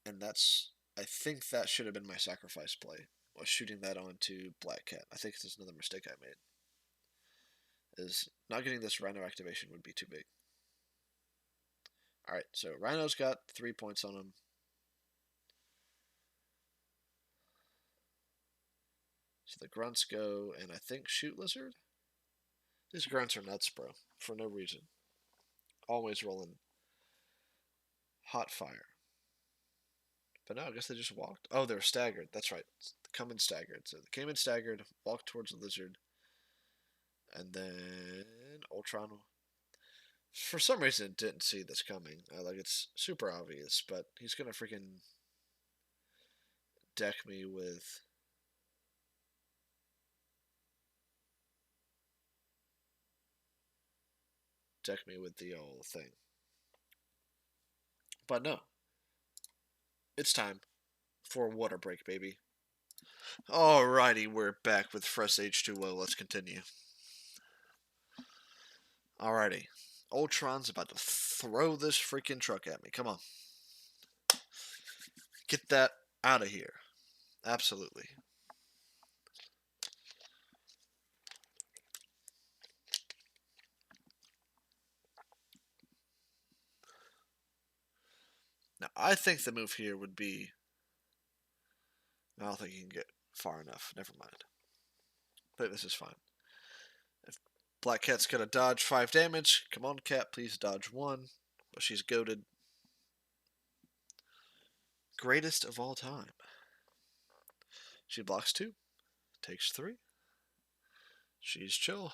And that's, I think that should have been my sacrifice play, was shooting that onto Black Cat. I think this is another mistake I made. Is not getting this Rhino activation would be too big. Alright, so Rhino's got 3 points on him. So the grunts go, and I think shoot lizard? These grunts are nuts, bro. For no reason. Always rolling hot fire. But no, I guess they just walked. Oh, they're staggered. That's right. Come in staggered. So they came in staggered, walked towards the lizard, and then Ultron. For some reason, didn't see this coming. Like, it's super obvious, but he's gonna freaking deck me with. Deck me with the old thing. But no. It's time for a water break, baby. Alrighty, we're back with fresh H2O. Let's continue. Alrighty. Ultron's about to throw this freaking truck at me. Come on. Get that out of here. Absolutely. Now, I think the move here would be... I don't think he can get far enough. Never mind. I think this is fine. If Black Cat's gonna dodge 5 damage, come on, Cat, please dodge 1. But she's goaded. Greatest of all time. She blocks 2. Takes 3. She's chill.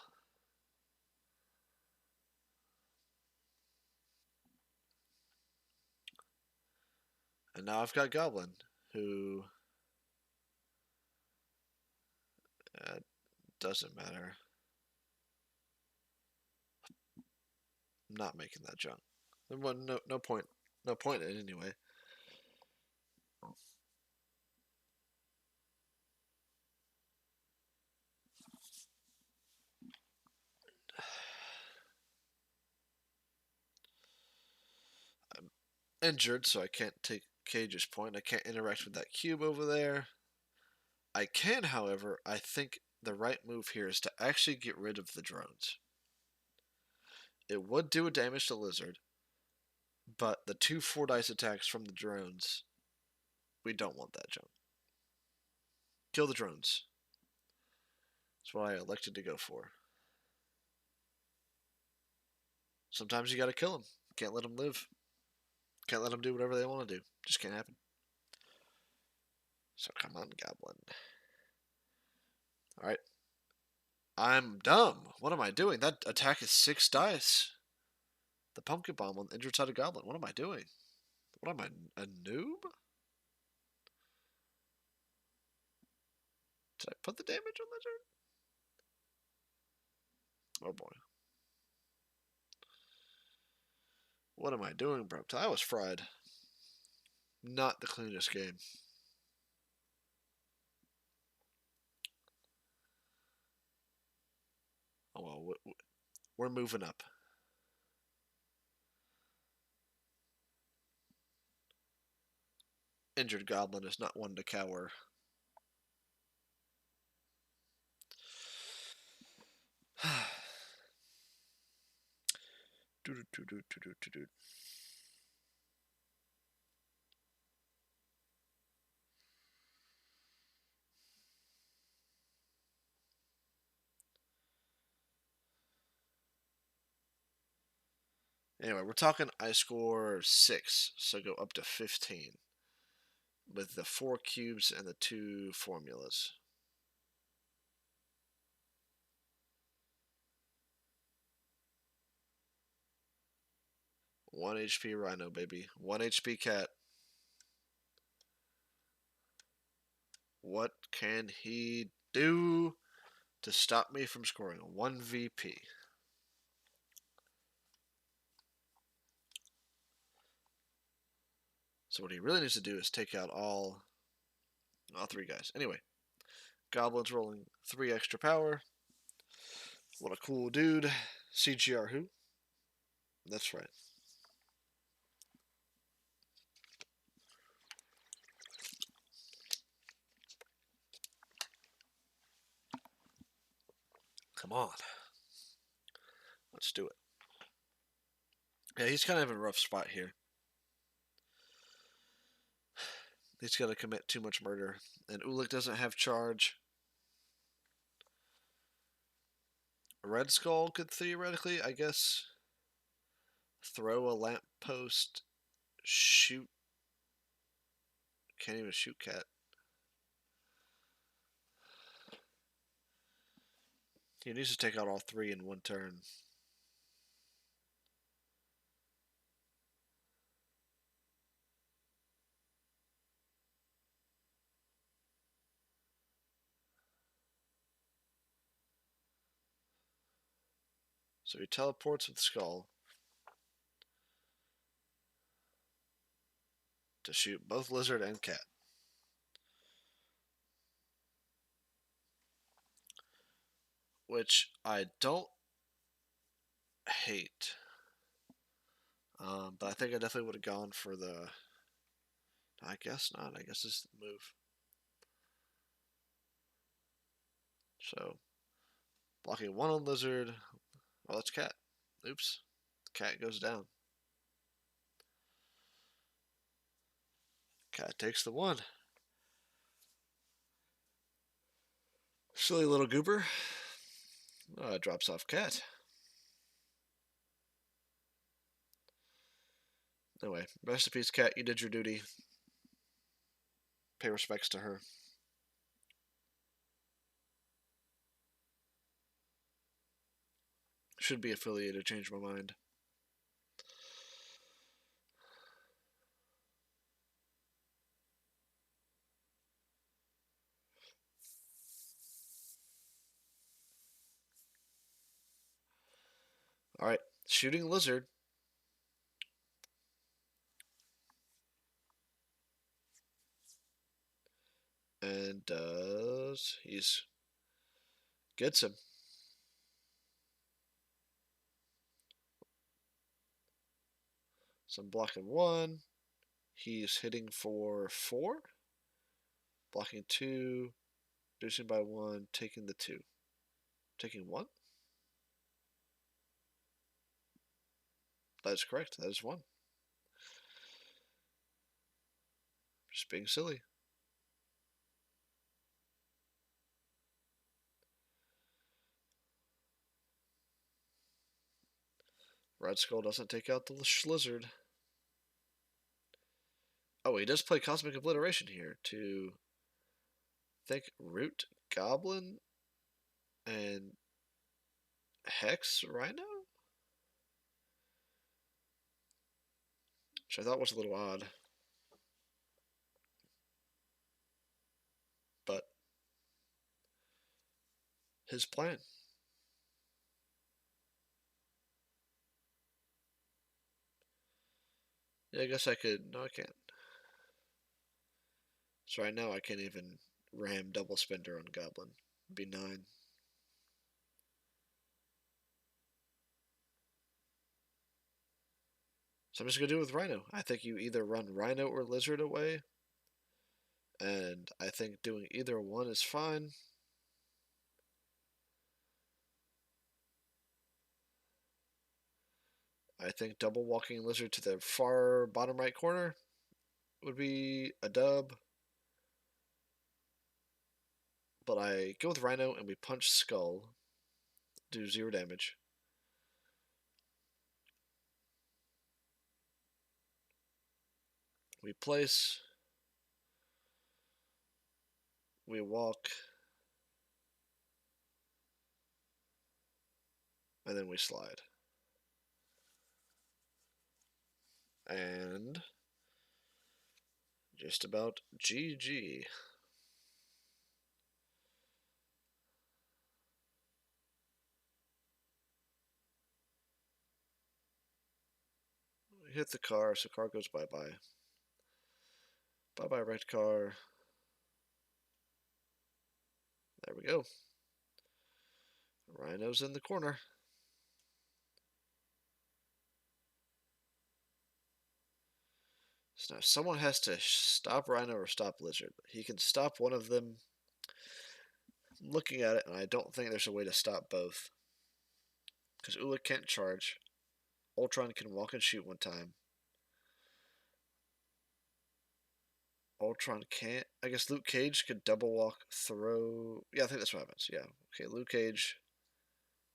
And now I've got Goblin, who... doesn't matter. I'm not making that jump. No point. No point in it anyway. I'm injured, so I can't take Cage's point. I can't interact with that cube over there. I can, however, I think the right move here is to actually get rid of the drones. It would do a damage to Lizard, but the 2 4-dice attacks from the drones, we don't want that junk. Kill the drones. That's what I elected to go for. Sometimes you gotta kill them. Can't let them live. Can't let them do whatever they want to do. Just can't happen. So come on, Goblin. Alright. I'm dumb. What am I doing? That attack is 6 dice. The pumpkin bomb on the injured side of Goblin. What am I doing? What am I, a noob? Did I put the damage on Lizard? Oh boy. What am I doing, bro? I was fried. Not the cleanest game. Oh well, we're moving up. Injured Goblin is not one to cower. Anyway, we're talking I score 6, so go up to 15. With the 4 cubes and the 2 formulas. One HP Rhino, baby. 1 HP Cat. What can he do to stop me from scoring 1 VP? So what he really needs to do is take out all 3 guys. Anyway, Goblin's rolling 3 extra power. What a cool dude. CGR who? That's right. Come on. Let's do it. Yeah, he's kind of in a rough spot here. He's got to commit too much murder. And Ulik doesn't have charge. Red Skull could theoretically, I guess, throw a lamppost, shoot. Can't even shoot Cat. He needs to take out all three in one turn. So he teleports with Skull to shoot both Lizard and Cat. Which I don't hate. But I think I definitely would have gone for the... I guess not. I guess this is the move. So, blocking one on Lizard. Oh, that's Cat. Oops. Cat goes down. Cat takes the one. Silly little goober. Drops off Cat. Anyway, rest in peace, Cat. You did your duty. Pay respects to her. Should be affiliated. Change my mind. Alright, shooting Lizard. And he's gets him. So I'm blocking one. He's hitting for 4. Blocking 2. Reducing by 1. Taking the 2. Taking 1? That is correct. That is 1. Just being silly. Red Skull doesn't take out the Lizard. Oh, he does play Cosmic Obliteration here to, I think, root Goblin and Hex Rhino? Which I thought was a little odd. But his plan. Yeah, I guess I could. No, I can't. So right now I can't even ram double spender on Goblin. It'd be 9. So I'm just going to do it with Rhino. I think you either run Rhino or Lizard away. And I think doing either one is fine. I think double walking Lizard to the far bottom right corner would be a dub. But I go with Rhino and we punch Skull. Do 0 damage. We place. We walk. And then we slide. And just about GG. We hit the car, so car goes bye-bye. Bye-bye, red car. There we go. Rhino's in the corner. So now someone has to stop Rhino or stop Lizard. He can stop one of them. looking at it, and I don't think there's a way to stop both. Because Ula can't charge. Ultron can walk and shoot one time. Ultron can't. I guess Luke Cage could double walk, throw. Yeah, I think that's what happens. Yeah. Okay, Luke Cage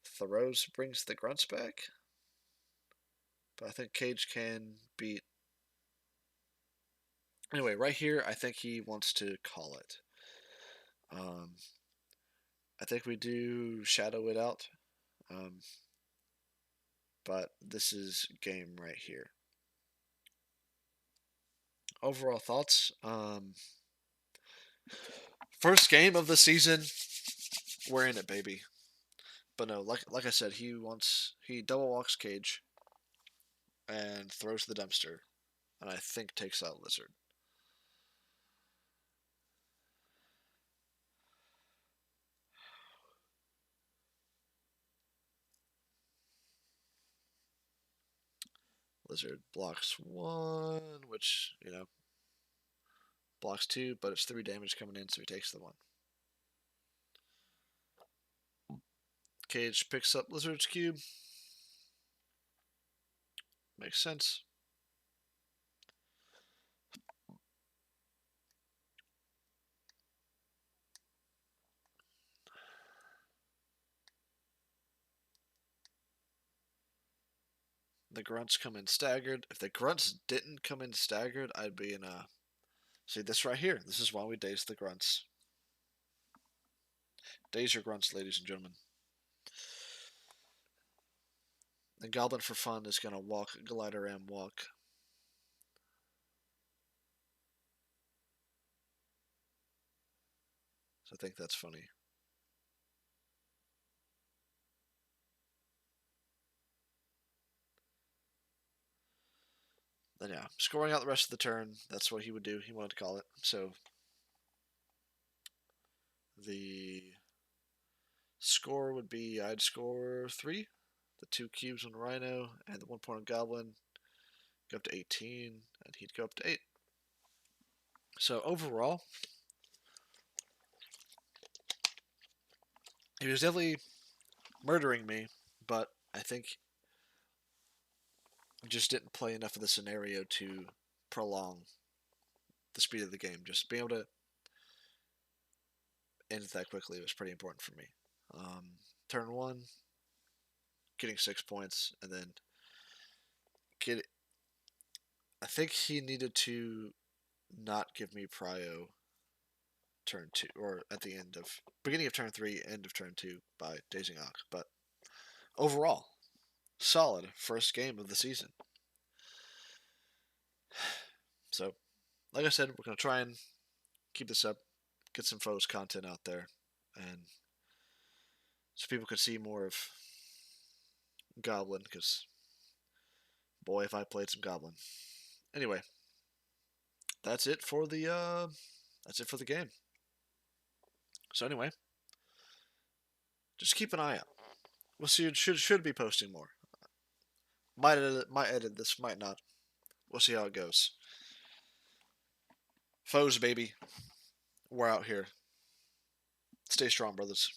throws, brings the grunts back. But I think Cage can beat. Anyway, right here, I think he wants to call it. I think we do shadow it out. Um, but this is game right here. Overall thoughts. First game of the season, we're in it, baby. But no, like I said, he double walks Cage and throws the dumpster, and I think takes out Lizard. Lizard blocks one, which blocks two, but it's 3 damage coming in, so he takes the one. Cage picks up Lizard's cube. Makes sense. The grunts come in staggered. If the grunts didn't come in staggered, I'd be in a. See this right here. This is why we daze the grunts. Daze your grunts, ladies and gentlemen. The Goblin for fun is gonna walk Glider and walk. So I think that's funny. Then yeah, scoring out the rest of the turn. That's what he would do. He wanted to call it. So the score would be I'd score 3, the 2 cubes on Rhino, and the 1 point on Goblin. Go up to 18, and he'd go up to 8. So overall, he was definitely murdering me, but I think he just didn't play enough of the scenario to prolong the speed of the game. Just being able to end it that quickly was pretty important for me. Turn 1, getting 6 points, and then I think he needed to not give me prio turn 2, or at the beginning of turn 3, end of turn 2 by dazing Ock. But overall, solid first game of the season. So, like I said, we're going to try and keep this up, get some photos content out there, and so people could see more of Goblin, because boy, if I played some Goblin. Anyway, that's it for the game. So anyway, just keep an eye out. We'll see. Should be posting more. Might edit this, might not. We'll see how it goes. Foes, baby. We're out here. Stay strong, brothers.